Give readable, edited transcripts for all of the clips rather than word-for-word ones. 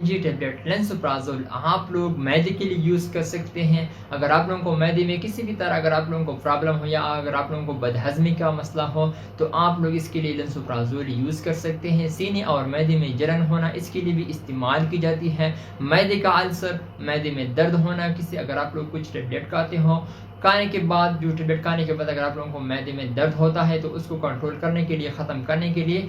जी tablet लेंसोप्राज़ोल आप लोग मैदे के लिए यूज़ कर सकते हैं। अगर आप लोगों को मैदे में किसी भी तरह अगर आप लोगों को प्रॉब्लम हो या अगर आप लोगों को बदहज़मी का मसला हो तो आप लोग इसके लिए लेंसोप्राज़ोल यूज़ कर सकते हैं। सीने और मैदे में जलन होना इसके लिए भी इस्तेमाल की जाती है। मैदे का अल्सर, मैदे में दर्द होना, किसी अगर आप लोग कुछ टेबलेट खाते हो, खाने के बाद जो टेबलेट खाने के बाद अगर आप लोगों को मैदे में दर्द होता है तो उसको कंट्रोल करने के लिए, ख़त्म करने के लिए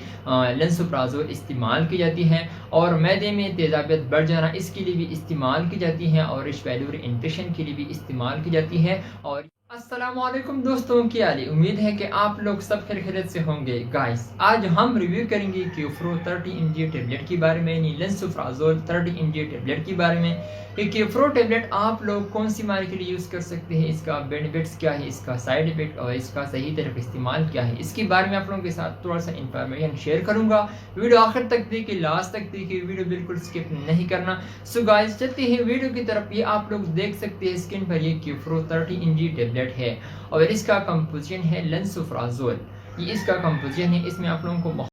लेंसोप्राज़ोल इस्तेमाल की जाती है। और मैदे में तेज़ाबियत बढ़ जाना इसके लिए भी इस्तेमाल की जाती है और रिच पैलूरी इन्फेक्शन के लिए भी इस्तेमाल की जाती है। और अस्सलामुअलैकुम दोस्तों, क्या हाल है? उम्मीद है कि आप लोग सब खैरियत से होंगे। गाइस, आज हम रिव्यू करेंगे क्यूफ्रो 30 mg टेबलेट के बारे में, यानी लेंसोप्राज़ोल 30 mg टेबलेट के बारे में। ये क्यूफ्रो टेबलेट आप लोग कौन सी बीमारी के लिए यूज़ कर सकते हैं, इसका बेनिफिट्स क्या है, इसका साइड इफेक्ट और इसका सही तरह इस्तेमाल क्या है, इसके बारे में आप लोगों के साथ थोड़ा सा इंफॉर्मेशन शेयर करूंगा। वीडियो आखिर तक देखिए, लास्ट तक देखिए, वीडियो बिल्कुल स्किप नहीं करना। सो गाइस, चलते हैं वीडियो की तरफ। ये आप लोग देख सकते हैं स्क्रीन पर, ये क्यूफ्रो 30 mg टेबलेट है और इसका कंपोजिशन है लेंसोप्राज़ोल। ये इसका कंपोजिशन है, इसमें आप लोगों को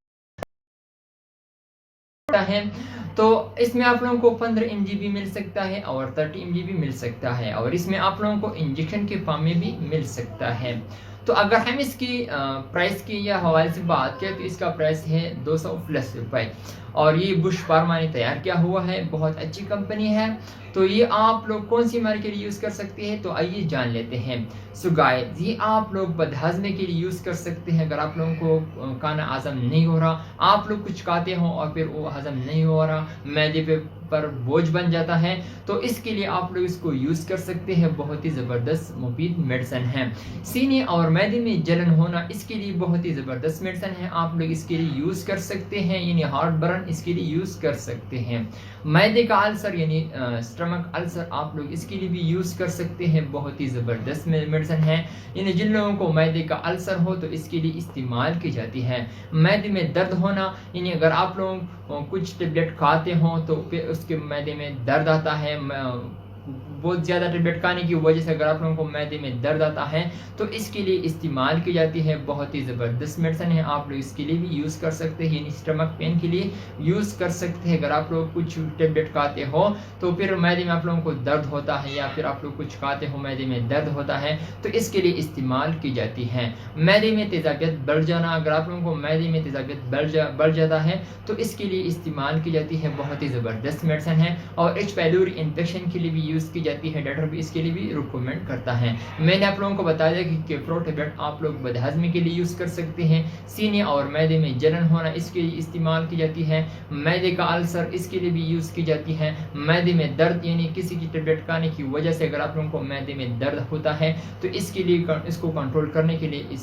है तो इसमें आप लोगों को 15 mg भी मिल सकता है और 30 mg भी मिल सकता है और इसमें आप लोगों को इंजेक्शन के फॉर्म में भी मिल सकता है। तो अगर हम इसकी प्राइस की या हवाले से बात करें तो इसका प्राइस है 200+ रुपए और ये बुश फार्मा ने तैयार किया हुआ है, बहुत अच्छी कंपनी है। तो ये आप लोग कौन सी बीमारी के लिए यूज़ कर सकते हैं, तो आइए जान लेते हैं। सो गाइस, ये आप लोग बदहज़मी के लिए यूज़ कर सकते हैं। अगर आप लोगों को खाना हज़म नहीं हो रहा, आप लोग कुछ खाते हो और फिर वो हज़म नहीं हो रहा, मैदे पर बोझ बन जाता है, तो इसके लिए आप लोग इसको यूज़ कर सकते हैं। बहुत ही ज़बरदस्त मुफीद मेडिसिन है। सीने और मैदे में जलन होना इसके लिए बहुत ही ज़बरदस्त मेडिसिन है, आप लोग इसके लिए यूज़ कर सकते हैं। यानी हार्ट बर्न इसके लिए यूज़ कर सकते हैं। मैदे का अल्सर यानी स्टमक अल्सर आप लोग इसके लिए भी यूज़ कर सकते हैं, बहुत ही ज़बरदस्त मेडिसिन है। यानी जिन लोगों को मैदे का अल्सर हो तो इसके लिए इस्तेमाल की जाती है। मैदे में दर्द होना, यानी अगर आप लोग कुछ टेबलेट खाते हो तो फिर उसके मैदे में दर्द आता है, बहुत ज़्यादा टेबलेट खाने की वजह से अगर आप लोगों को मैदे में दर्द आता है तो इसके लिए इस्तेमाल की जाती है। बहुत ही ज़बरदस्त मेडिसिन है, आप लोग इसके लिए भी यूज़ कर सकते हैं। यानी स्टमक पेन के लिए यूज़ कर सकते हैं। अगर आप लोग कुछ टेबलेट खाते हो तो फिर मैदे में आप लोगों को दर्द होता है या फिर आप लोग कुछ खाते हो मैदे में दर्द होता है तो इसके लिए इस्तेमाल की जाती है। मैदे में तेज़ाबियत बढ़ जाना, अगर आप लोगों को मैदे में तेज़ाबियत बढ़ जाता है तो इसके लिए इस्तेमाल की जाती है। बहुत ही ज़बरदस्त मेडिसिन है और रिच पैलूरी इन्फेक्शन के लिए भी यूज़ की जाती है। डॉक्टर भी इसके लिए भी रिकमेंड करता है। मैंने आप लोगों को बताया कि क्यूफ्रो टेबलेट आप लोग बदहज़मी के लिए यूज़ कर सकते हैं। सीने और मैदे में जलन होना इसके लिए इस्तेमाल की जाती है। मैदे का अल्सर इसके लिए भी यूज़ की जाती है। मैदे में दर्द, यानी किसी की टेबलेट खाने की वजह से अगर आप लोगों को मैदे में दर्द होता है तो इसके लिए इसको कंट्रोल करने के लिए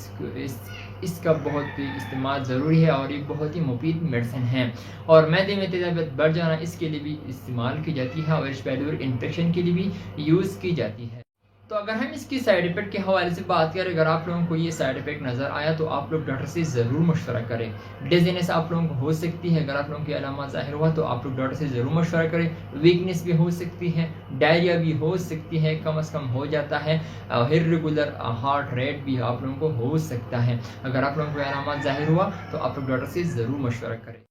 इसका बहुत इस्तेमाल ज़रूरी है और ये बहुत ही मुफीद मेडिसिन है। और मैदे में तेज़ाबियत बढ़ जाना इसके लिए भी इस्तेमाल की जाती है और रिच पैलूरी इन्फेक्शन के लिए भी यूज़ की जाती है। तो अगर हम इसकी साइड इफ़ेक्ट के हवाले से बात करें, अगर आप लोगों को ये साइड इफ़ेक्ट नज़र आया तो आप लोग डॉक्टर से ज़रूर मशवरा करें। डिज़ीनेस आप लोगों को हो सकती है, अगर आप लोगों की अलामत ज़ाहिर हुआ तो आप लोग डॉक्टर से ज़रूर मशवरा करें। वीकनेस भी हो सकती है, डायरिया भी हो सकती है, कम अज़ कम हो जाता है। इर्रेगुलर हार्ट रेट भी आप लोगों को हो सकता है। अगर आप लोगों को अलामत ज़ाहिर हुआ तो आप लोग डॉक्टर से ज़रूर मशवरा करें।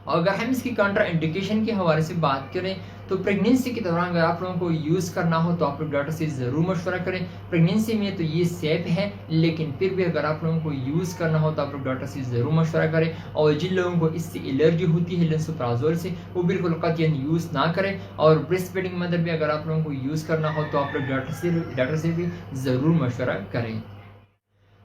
और अगर हम इसकी काउंटर इंडिकेशन के हवाले से बात करें तो प्रेगनेंसी के दौरान अगर आप लोगों को यूज़ करना हो तो आप लोग डॉक्टर से ज़रूर मशवरा करें। प्रेगनेंसी में तो ये सेफ है, लेकिन फिर भी अगर आप लोगों को यूज़ करना हो तो आप लोग डॉक्टर से ज़रूर मशवरा करें। और जिन लोगों को इससे एलर्जी होती है लेंसोप्राज़ोल से, वो बिल्कुल कतईन यूज़ ना करें। और ब्रेस्ट फीडिंग मदर भी अगर आप लोगों को यूज़ करना हो तो आप लोग डॉक्टर से भी ज़रूर मशवरा करें।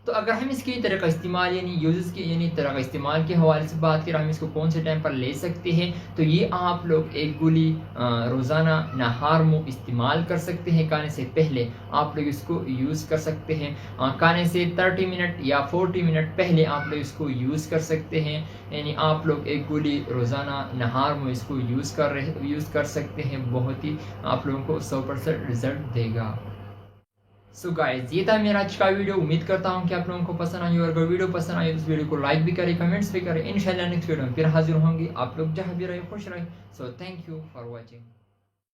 तो अगर हम इसकी तरह का इस्तेमाल यानी यूज़ की यानी तरह का इस्तेमाल के हवाले से बात करें, हम इसको कौन से टाइम पर ले सकते हैं, तो ये आप लोग एक गोली रोज़ाना नहार मुँह इस्तेमाल कर सकते हैं। खाने से पहले आप लोग इसको यूज़ कर सकते हैं। खाने से 30 मिनट या 40 मिनट पहले आप लोग इसको यूज़ कर सकते हैं। यानी आप लोग एक गोली रोज़ाना नहार मुँह इसको यूज़ कर सकते हैं। बहुत ही आप लोगों को 100% रिज़ल्ट देगा। सो गाइस, ये था मेरा आज का वीडियो। उम्मीद करता हूँ कि आप लोगों को पसंद आई, और अगर वीडियो पसंद आई तो इस वीडियो को लाइक भी करें, कमेंट्स भी करें। इंशाल्लाह नेक्स्ट वीडियो में फिर हाजिर होंगे। आप लोग जहाँ भी रहे खुश रहे। So thank you for watching.